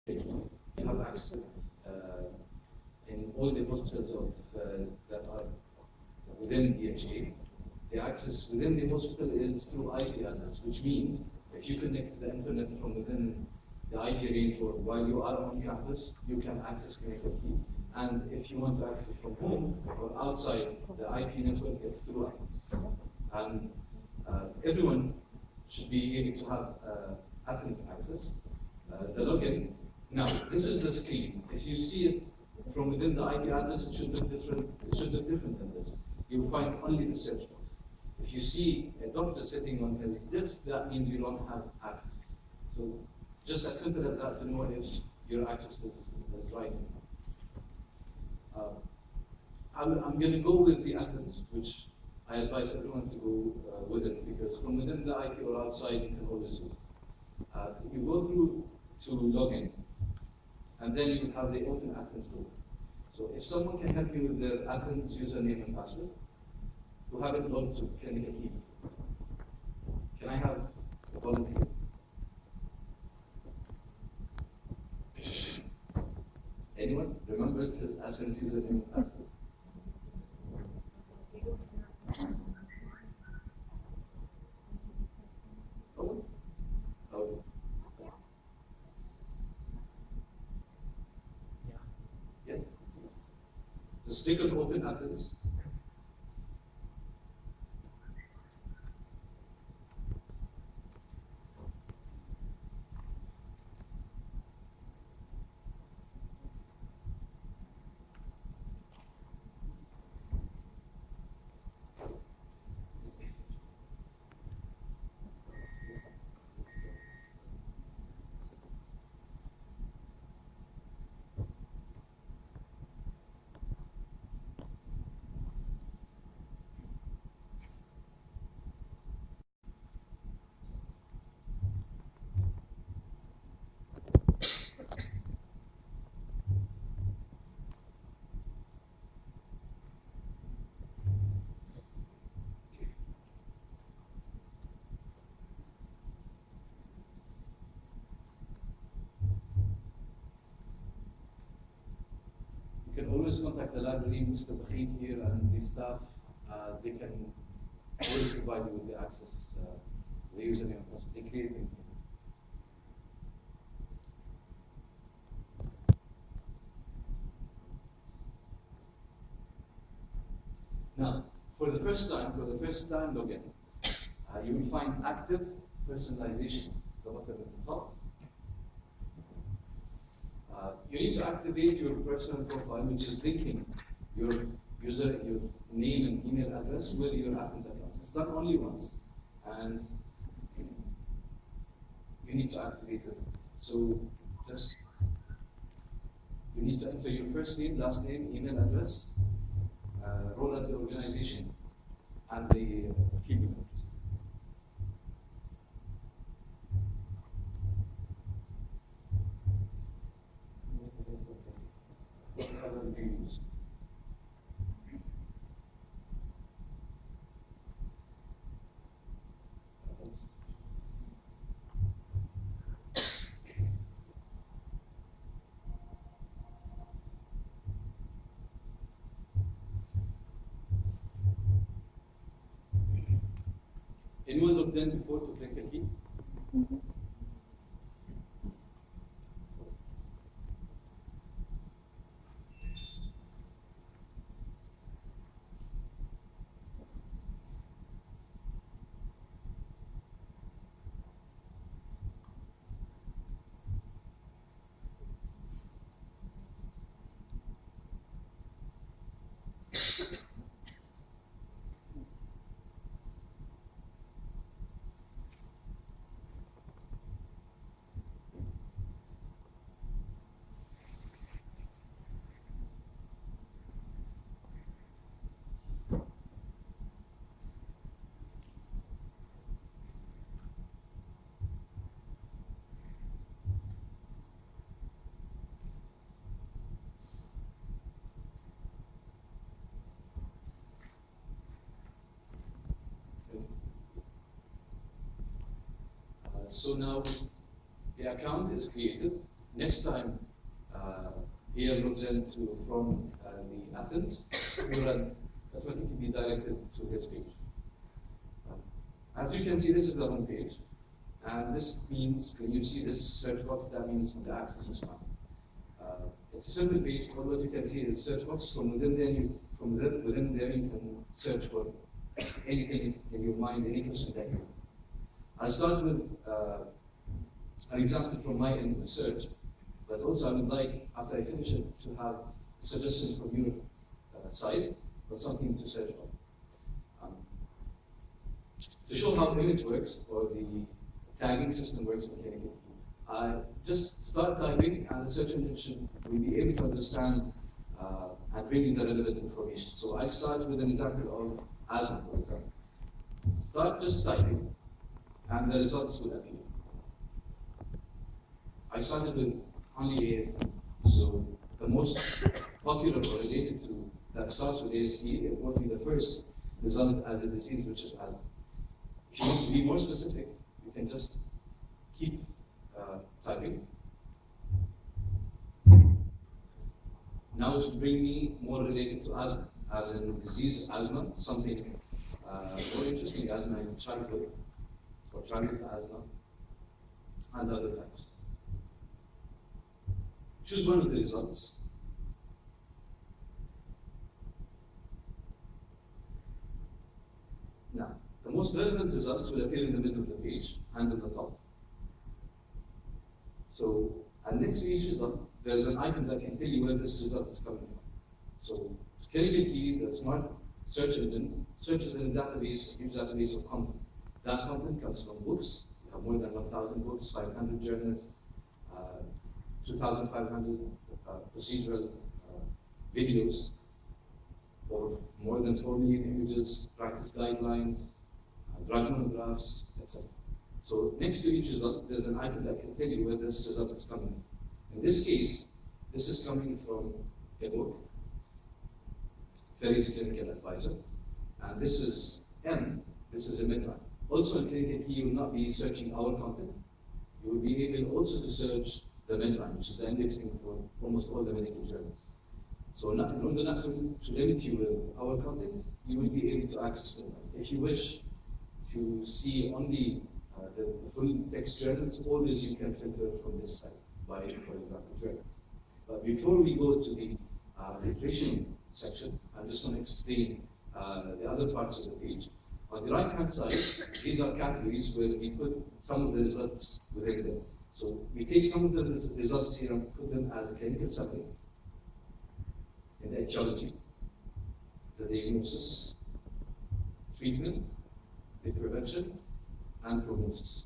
You have access in all the hospitals that are within DHA. The access within the hospital is through IP address, which means if you connect to the internet from within the IP range or while you are on campus, you can access connectivity. And if you want to access from home or outside the IP network, it's through Athens. And everyone should be able to have Athens access. The login. Now, this is the screen. If you see it from within the IP address, it should look different. It should look different than this. You will find only the search box. If you see a doctor sitting on his desk, that means you don't have access. So, just as simple as that to know if your access is right. I'm going to go with the Athens, which I advise everyone to go with it, because from within the IP or outside, you can always do it. You go through to login, and then you have the open Athens tool. So if someone can help you with their Athens username and password, who haven't logged to Clinical Key, can I have a volunteer? Anyone remembers his Athens username and password? Oh? Oh. Yes? Just click on Open Athens. You can always contact the library, Mr. Bakhit here, and the staff. They can always provide you with the access, the username and password. They create it. Now, for the first time login, you will find active personalization, the button at the top. You need to activate your personal profile, which is linking your name and email address with your Athens account. It's done only once, and you need to activate it. So just you need to enter your first name, last name, email address, role at the organization, and the field of interest. What other do you use? Anyone looked in before to Clinical Key? Mm-hmm. So now the account is created. next time here logs into from the Athens, you will automatically be directed to this page. As you can see, this is the home page, and this means when you see this search box, that means the access is fine. It's a simple page. All what you can see is search box. From within there you can search for anything in your mind, any question that you have. I'll start with an example from my end of search, but also I would like, after I finish it, to have suggestions from your side, or something to search on. To show how Unit works, or the tagging system works in KNKT, just start typing, and the search engine will be able to understand and bring you the relevant information. So I start with an example of asthma, for example. Start just typing, and the results will appear. I started with only ASD, so the most popular or related to that starts with ASD, it won't be the first result as a disease, which is asthma. If you want to be more specific, you can just keep typing. Now it will bring me more related to asthma, as in disease asthma, something more interesting, asthma in childhood, or childhood asthma, and other types. Choose one of the results. Now, the most relevant results will appear in the middle of the page and at the top. So, and next to each result, there's an icon that can tell you where this result is coming from. So, KNKT, the smart search engine, searches in a database, a huge database of content. That content comes from books. We have more than 1,000 books, 500 journals, 2,500 procedural videos, or more than 4 million images, practice guidelines, drug monographs, etc. So next to each result, there's an icon that can tell you where this result is coming from. In this case, this is coming from a book, Ferry's Clinical Advisor, and this is M, this is a midline. Also in KNKT, you will not be searching our content. You will be able also to search the midline, which is the indexing for almost all the medical journals. So in order not to limit you with our content, you will be able to access midline. If you wish to see only the full text journals, always you can filter from this side by, for example, journals. But before we go to the filtration section, I just want to explain the other parts of the page. On the right-hand side, these are categories where we put some of the results within them. So we take some of the results here and put them as a clinical summary in the etiology, the diagnosis, treatment, the prevention, and prognosis.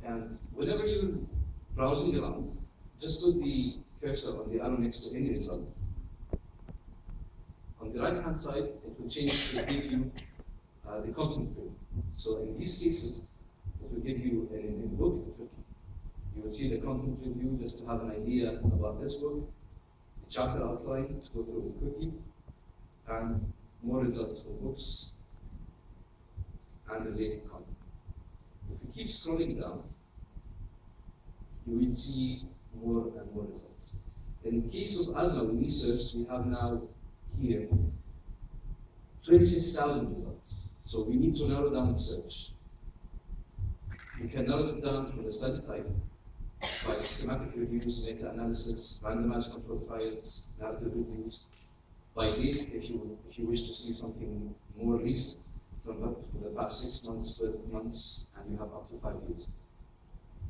And whenever you're browsing around, just put the cursor on the arrow next to any result. On the right-hand side, it will change to give you the content grid. So in these cases, it will give you in book, you will see the content review just to have an idea about this book, the chapter outline to go through it quickly, and more results for books and related content. If we keep scrolling down, you will see more and more results. In the case of asthma, when we searched, we have now here 26,000 results. So we need to narrow down the search. We can narrow it down from the study type by systematic reviews, meta-analysis, randomized control trials, narrative reviews. By date, if you wish to see something more recent from the past 6 months, 12 months, and you have up to 5 years.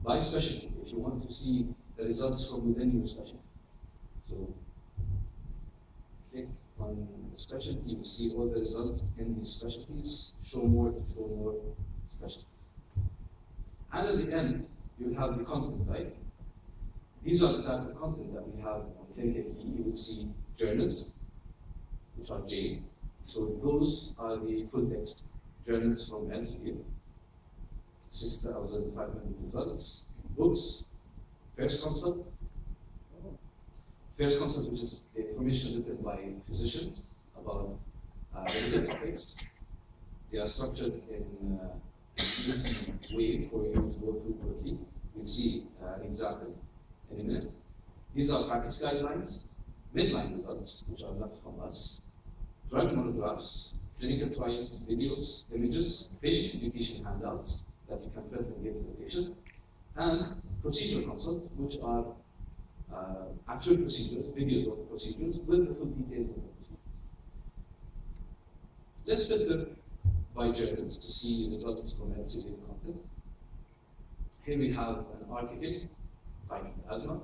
By specialty, if you want to see the results from within your specialty. So click on specialty, you see all the results in these specialties, show more specialties. And at the end, you have the content type. These are the type of content that we have on KNKT. You will see journals, which are J. So those are the full text journals from Elsevier. 6,500 results. Books, first consult. First consult, which is information written by physicians about medical topics. They are structured in easy way for you to go through quickly. We'll see an example in a minute. These are practice guidelines, midline results, which are not from us, drug monographs, clinical trials, videos, images, patient education handouts that you can print and give to the patient, and procedural consult, which are actual procedures, videos of procedures with the full details of the procedure. Let's filter by journals to see results from Elsevier content. Here we have an article titled Asthma.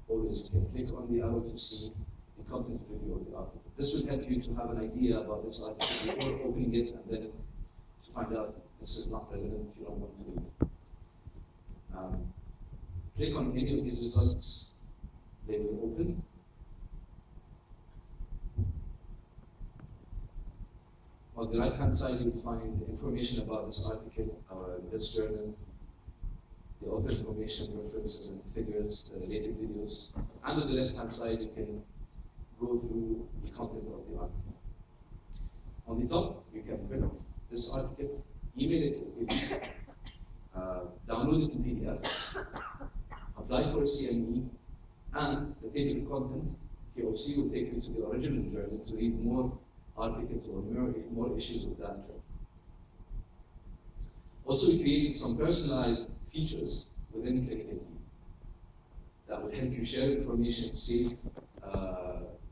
Always you can click on the arrow to see the content review of the article. This will help you to have an idea about this article before opening it, and then to find out this is not relevant if you don't want to read it. Click on any of these results, they will open. On the right-hand side, you'll find information about this article, or this journal, the author information, references and figures, the related videos. And on the left-hand side, you can go through the content of the article. On the top, you can print this article, email it to you, download it in PDF, apply for a CME, and the table of contents, TOC, will take you to the original journal to read more articles or more issues of that journal. Also, we created some personalized features within ClinicalD that will help you share information, save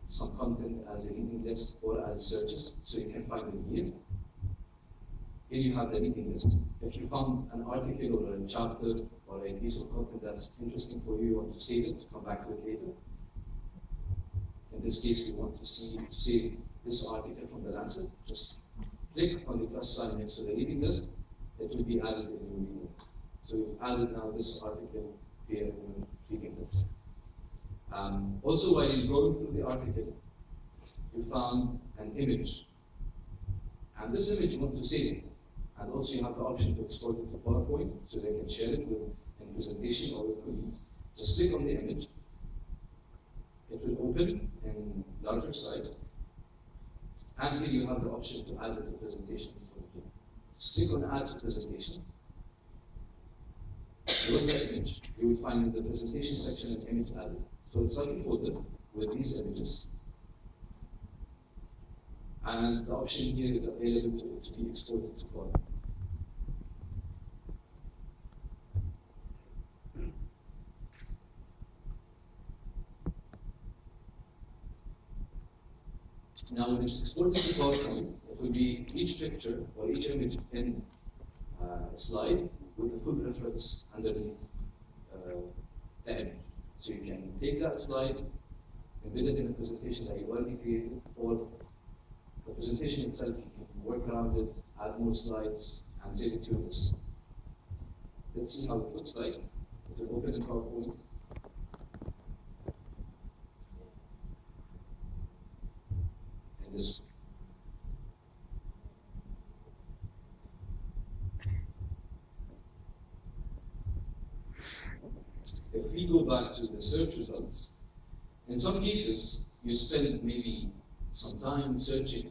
some content as a reading list or as searches, so you can find them here. Here you have the reading list. If you found an article or a chapter or a piece of content that's interesting for you, you want to save it, to come back to it later. In this case, we want to save this article from the Lancet. Just click on the plus sign next to the reading list. It will be added in your reading list. So we've added now this article here in your reading list. Also, while you're going through the article, you found an image. And this image, you want to save it. And also, you have the option to export it to PowerPoint, so they can share it in presentation or with colleagues. Just click on the image. It will open in larger size. And here you have the option to add it to presentation. Just click on Add to Presentation. Here's the image. You will find in the presentation section an image added. So it's like a folder with these images. And the option here is available to be exported to PowerPoint. Now, when it's exported to PowerPoint, it will be each picture or each image in a slide with the full reference underneath the image. So you can take that slide, embed it in a presentation that you already created, or the presentation itself, you can work around it, add more slides, and save it to your list. Let's see how it looks like. It will open in PowerPoint. And this. If we go back to the search results, in some cases, you spend maybe some time searching,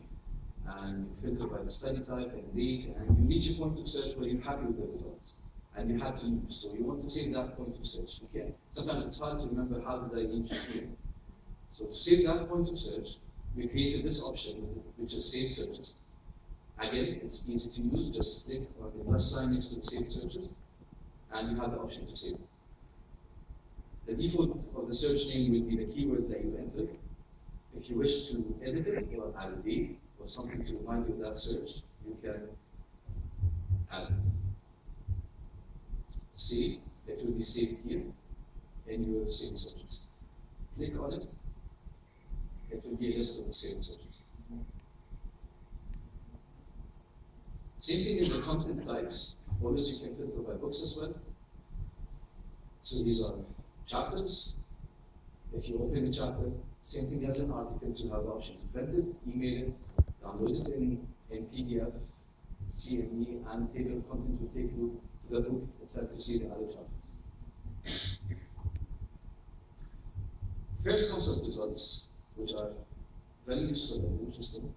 and you filter by the study type and date, and you reach a point of search where you're happy with the results, and you have to leave. So you want to save that point of search. Okay. Sometimes it's hard to remember how did I reach here. So to save that point of search, we created this option, which is Save Searches. Again, it's easy to use. Just click on the plus sign next to the Save Searches, and you have the option to save it. The default of the search name will be the keywords that you enter. If you wish to edit it or add a date or something to remind you of that search, you can add it. Save, it will be saved here in your saved searches. Click on it, it will be a list of the saved searches. Same thing in the content types. Always you can filter by books as well. So these are chapters. If you open a chapter, same thing as in articles, you have the option to print it, email it, download it in PDF, CME, and table of content will take you to the book itself to see the other chapters. First consult results, which are very useful and interesting.